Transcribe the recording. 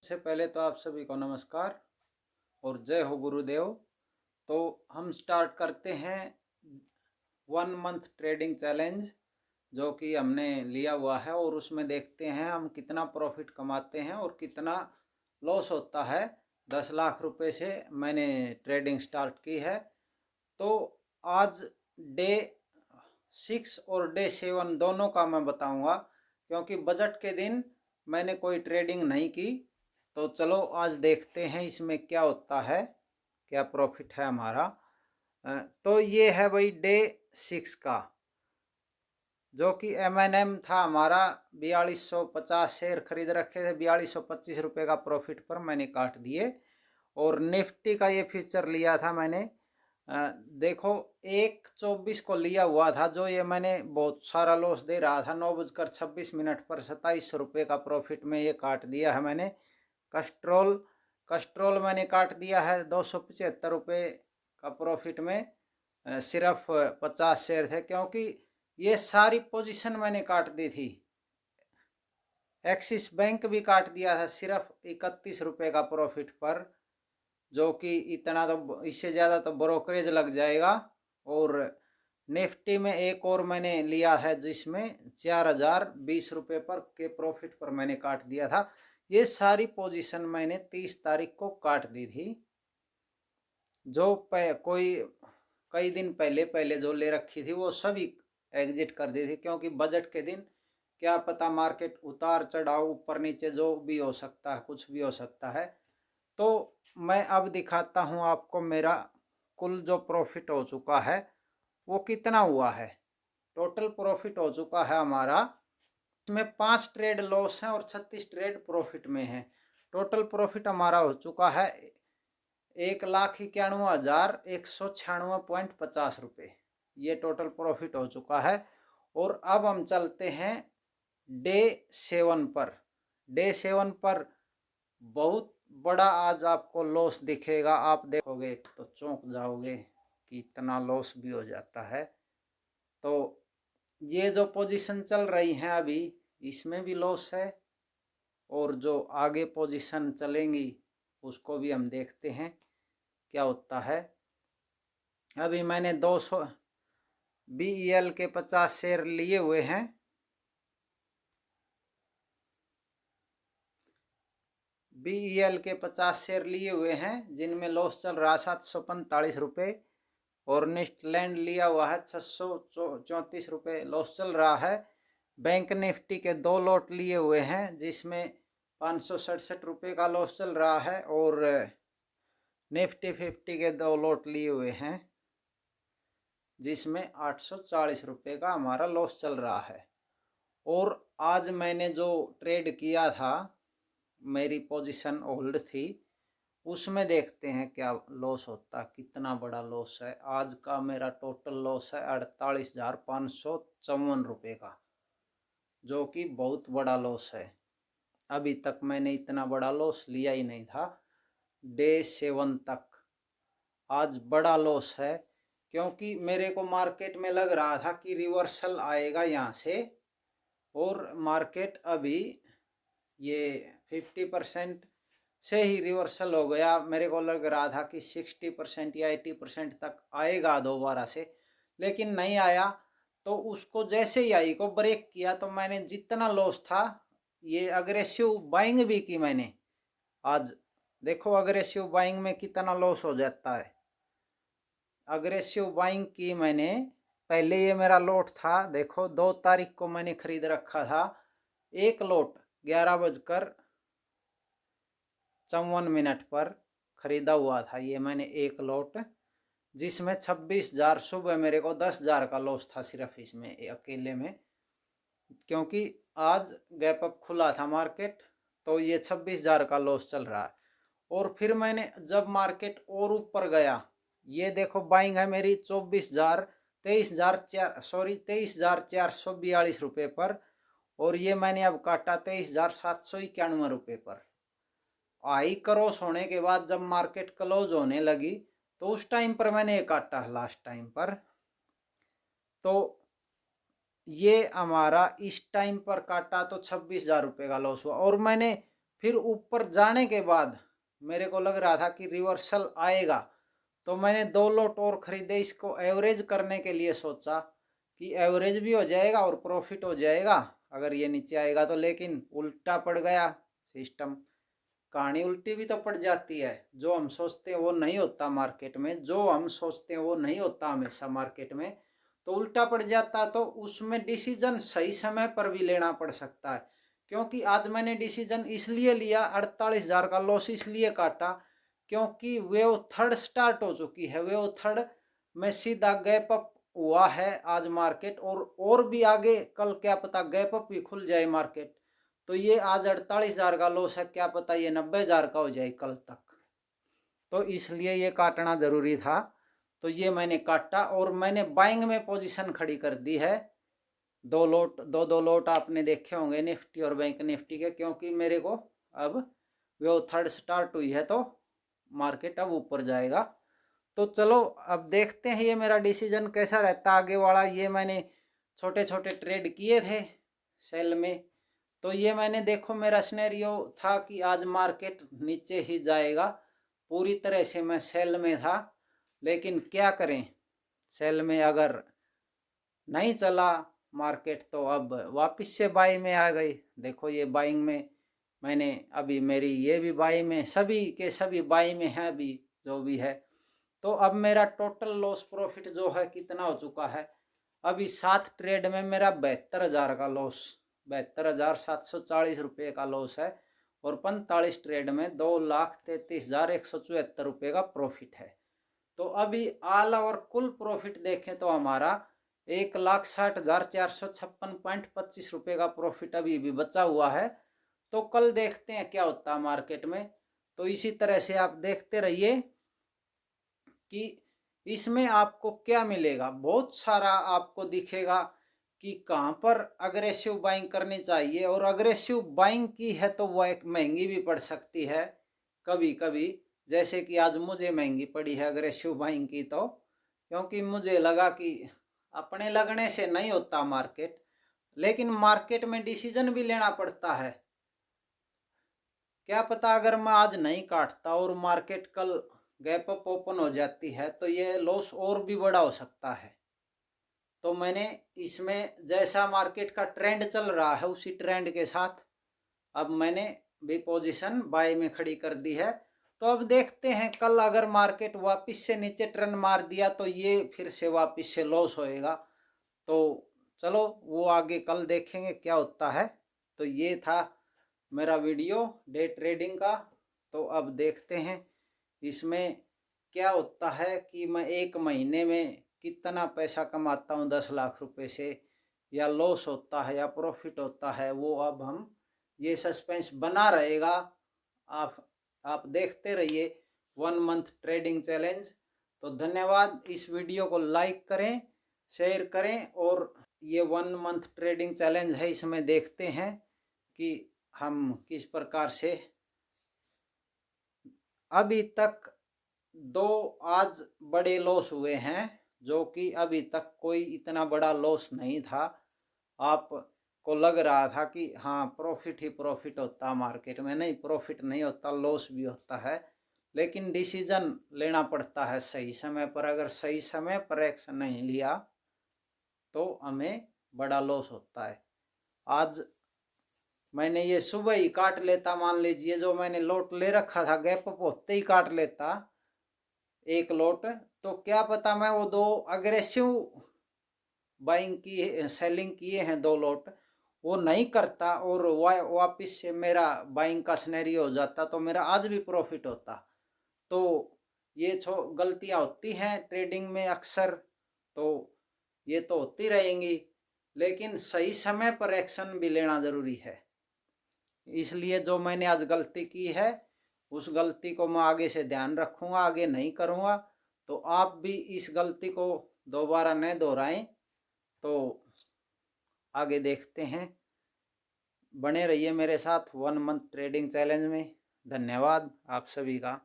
सबसे पहले तो आप सभी को नमस्कार और जय हो गुरुदेव। तो हम स्टार्ट करते हैं 1 मंथ ट्रेडिंग चैलेंज जो कि हमने लिया हुआ है और उसमें देखते हैं हम कितना प्रॉफिट कमाते हैं और कितना लॉस होता है। 10 लाख रुपए से मैंने ट्रेडिंग स्टार्ट की है। तो आज डे 6 और डे 7 दोनों का मैं बताऊंगा, क्योंकि बजट के दिन मैंने कोई ट्रेडिंग नहीं की। तो चलो आज देखते हैं इसमें क्या होता है, क्या प्रॉफिट है हमारा। तो ये है भाई डे 6 का, जो कि M&M था हमारा। 4250 शेयर खरीद रखे थे, 4225 रुपये का प्रॉफिट पर मैंने काट दिए। और निफ्टी का ये फ्यूचर लिया था मैंने, देखो 1/24 को लिया हुआ था, जो ये मैंने बहुत सारा लॉस दे रहा था। 9:26 पर 2700 रुपये का प्रॉफिट में ये काट दिया है मैंने। कस्ट्रोल कस्ट्रोल मैंने काट दिया है 275 रुपये का प्रॉफिट में। सिर्फ 50 शेयर थे, क्योंकि ये सारी पोजीशन मैंने काट दी थी। एक्सिस बैंक भी काट दिया था सिर्फ 31 रुपये का प्रॉफिट पर, जो कि इतना तो, इससे ज़्यादा तो ब्रोकरेज लग जाएगा। और निफ्टी में एक और मैंने लिया है जिसमें 4020 रुपये पर के प्रॉफिट पर मैंने काट दिया था। ये सारी पोजीशन मैंने 30 तारीख को काट दी थी। जो कोई कई दिन पहले पहले जो ले रखी थी वो सभी एग्जिट कर दी थी, क्योंकि बजट के दिन क्या पता मार्केट उतार चढ़ाव ऊपर नीचे जो भी हो सकता है, कुछ भी हो सकता है। तो मैं अब दिखाता हूँ आपको मेरा कुल जो प्रॉफिट हो चुका है वो कितना हुआ है। टोटल प्रॉफिट हो चुका है हमारा, इसमें 5 ट्रेड लॉस हैं और 36 ट्रेड प्रॉफिट में है। टोटल प्रॉफिट हमारा हो चुका है 1,91,196.50 रुपये। ये टोटल प्रॉफिट हो चुका है। और अब हम चलते हैं डे 7 पर। डे 7 पर बहुत बड़ा आज आपको लॉस दिखेगा। आप देखोगे तो चौंक जाओगे कि इतना लॉस भी हो जाता है। तो ये जो पोजीशन चल रही है अभी, इसमें भी लॉस है, और जो आगे पोजीशन चलेंगी उसको भी हम देखते हैं क्या होता है। अभी मैंने 200 BEL के 50 शेयर लिए हुए हैं। BEL के 50 शेयर लिए हुए हैं जिनमें लॉस चल रहा है 745 रुपये। और नेस्टलैंड लिया हुआ है 634 रुपये, लॉस चल रहा है। बैंक निफ्टी के 2 लॉट लिए हुए हैं जिसमें 567 रुपये का लॉस चल रहा है। और निफ्टी 50 के 2 लॉट लिए हुए हैं जिसमें 840 रुपये का हमारा लॉस चल रहा है। और आज मैंने जो ट्रेड किया था, मेरी पोजीशन होल्ड थी, उसमें देखते हैं क्या लॉस होता, कितना बड़ा लॉस है। आज का मेरा टोटल लॉस है 48,554 रुपये का, जो कि बहुत बड़ा लॉस है। अभी तक मैंने इतना बड़ा लॉस लिया ही नहीं था डे 7 तक। आज बड़ा लॉस है, क्योंकि मेरे को मार्केट में लग रहा था कि रिवर्सल आएगा यहाँ से, और मार्केट अभी ये 50% से ही रिवर्सल हो गया। मेरे को लग रहा था कि 60% या 80% तक आएगा दोबारा से, लेकिन नहीं आया। तो उसको जैसे ही आई को ब्रेक किया तो मैंने जितना लॉस था, ये अग्रेसिव बाइंग भी की मैंने। आज देखो अग्रेसिव बाइंग में कितना लॉस हो जाता है। अग्रेसिव बाइंग की मैंने, पहले ये मेरा लोट था, देखो 2 तारीख को मैंने खरीद रखा था एक लोट 11:54 पर खरीदा हुआ था ये मैंने एक लोट, जिसमें 26,000, सुबह मेरे को 10,000 का लॉस था सिर्फ इसमें अकेले में, क्योंकि आज गैप अप खुला था मार्केट। तो ये 26,000 का लॉस चल रहा है। और फिर मैंने जब मार्केट और ऊपर गया, ये देखो बाइंग है मेरी 23,442 पर, और ये मैंने अब काटा 23,791 पर। हाई क्रॉस होने के बाद जब मार्केट क्लोज होने लगी तो उस टाइम पर मैंने काटा लास्ट टाइम पर। तो ये हमारा इस टाइम पर काटा तो 26,000 रुपये का लॉस हुआ। और मैंने फिर ऊपर जाने के बाद मेरे को लग रहा था कि रिवर्सल आएगा, तो मैंने 2 लॉट और ख़रीदे। इसको एवरेज करने के लिए सोचा कि एवरेज भी हो जाएगा और प्रॉफिट हो जाएगा अगर ये नीचे आएगा तो, लेकिन उल्टा पड़ गया सिस्टम। कहानी उल्टी भी तो पड़ जाती है। जो हम सोचते हैं वो नहीं होता मार्केट में, जो हम सोचते हैं वो नहीं होता हमेशा मार्केट में, तो उल्टा पड़ जाता। तो उसमें डिसीजन सही समय पर भी लेना पड़ सकता है। क्योंकि आज मैंने डिसीजन इसलिए लिया, 48,000 का लॉस इसलिए काटा क्योंकि वेव थर्ड स्टार्ट हो चुकी है। वेव थर्ड में सीधा गैप अप हुआ है आज मार्केट, और भी आगे कल क्या पता गैप अप भी खुल जाए मार्केट। तो ये आज 48,000 का लॉस है, क्या पता ये 90,000 का हो जाए कल तक। तो इसलिए ये काटना ज़रूरी था। तो ये मैंने काटा और मैंने बाइंग में पोजीशन खड़ी कर दी है। 2 लोट आपने देखे होंगे निफ्टी और बैंक निफ्टी के, क्योंकि मेरे को अब वो थर्ड स्टार्ट हुई है तो मार्केट अब ऊपर जाएगा। तो चलो अब देखते हैं ये मेरा डिसीजन कैसा रहता आगे वाला। ये मैंने छोटे छोटे ट्रेड किए थे सेल में। तो ये मैंने देखो मेरा सिनेरियो था कि आज मार्केट नीचे ही जाएगा, पूरी तरह से मैं सेल में था। लेकिन क्या करें, सेल में अगर नहीं चला मार्केट तो अब वापस से बाई में आ गई। देखो ये बाइंग में मैंने अभी मेरी ये भी बाई में, सभी के सभी बाई में है अभी जो भी है। तो अब मेरा टोटल लॉस प्रॉफिट जो है कितना हो चुका है, अभी 7 ट्रेड में मेरा 72,000 का लॉस, 72,740 रुपये का लॉस है। और 45 ट्रेड में 2,33,174 रुपये का प्रॉफिट है। तो अभी ऑल ओवर कुल प्रॉफिट देखें तो हमारा 1,60,456.25 रुपये का प्रॉफिट अभी भी बचा हुआ है। तो कल देखते हैं क्या होता है मार्केट में। तो इसी तरह से आप देखते रहिए कि इसमें आपको क्या मिलेगा। बहुत सारा आपको दिखेगा कि कहाँ पर अग्रेसिव बाइंग करनी चाहिए, और अग्रेसिव बाइंग की है तो वह एक महंगी भी पड़ सकती है कभी कभी, जैसे कि आज मुझे महंगी पड़ी है अग्रेसिव बाइंग की। तो क्योंकि मुझे लगा कि अपने लगने से नहीं होता मार्केट, लेकिन मार्केट में डिसीजन भी लेना पड़ता है। क्या पता अगर मैं आज नहीं काटता और मार्केट कल गैप अप ओपन हो जाती है तो ये लॉस और भी बड़ा हो सकता है। तो मैंने इसमें जैसा मार्केट का ट्रेंड चल रहा है उसी ट्रेंड के साथ अब मैंने भी पोजीशन बाय में खड़ी कर दी है। तो अब देखते हैं कल अगर मार्केट वापस से नीचे ट्रेंड मार दिया तो ये फिर से वापस से लॉस होएगा। तो चलो वो आगे कल देखेंगे क्या होता है। तो ये था मेरा वीडियो डे ट्रेडिंग का। तो अब देखते हैं इसमें क्या होता है कि मैं एक महीने में कितना पैसा कमाता हूँ 10 लाख रुपए से, या लॉस होता है या प्रॉफिट होता है, वो अब हम ये सस्पेंस बना रहेगा। आप देखते रहिए 1 मंथ ट्रेडिंग चैलेंज। तो धन्यवाद। इस वीडियो को लाइक करें, शेयर करें, और ये 1 मंथ ट्रेडिंग चैलेंज है, इसमें देखते हैं कि हम किस प्रकार से अभी तक 2 आज बड़े लॉस हुए हैं, जो कि अभी तक कोई इतना बड़ा लॉस नहीं था। आपको लग रहा था कि हाँ प्रॉफिट ही प्रॉफिट होता मार्केट में, नहीं प्रॉफिट नहीं होता, लॉस भी होता है। लेकिन डिसीजन लेना पड़ता है सही समय पर। अगर सही समय पर एक्शन नहीं लिया तो हमें बड़ा लॉस होता है। आज मैंने ये सुबह ही काट लेता, मान लीजिए जो मैंने लोट ले रखा था गैप अप होते ही काट लेता एक लोट, तो क्या पता मैं वो 2 अग्रेसिव बाइंग की सेलिंग किए हैं 2 लोट वो नहीं करता और वापस से मेरा बाइंग का सिनेरियो हो जाता, तो मेरा आज भी प्रॉफिट होता। तो ये गलतियां होती हैं ट्रेडिंग में अक्सर, तो ये तो होती रहेंगी, लेकिन सही समय पर एक्शन भी लेना ज़रूरी है। इसलिए जो मैंने आज गलती की है उस गलती को मैं आगे से ध्यान रखूँगा, आगे नहीं करूँगा। तो आप भी इस गलती को दोबारा न दोहराएं। तो आगे देखते हैं, बने रहिए मेरे साथ 1 मंथ ट्रेडिंग चैलेंज में। धन्यवाद आप सभी का।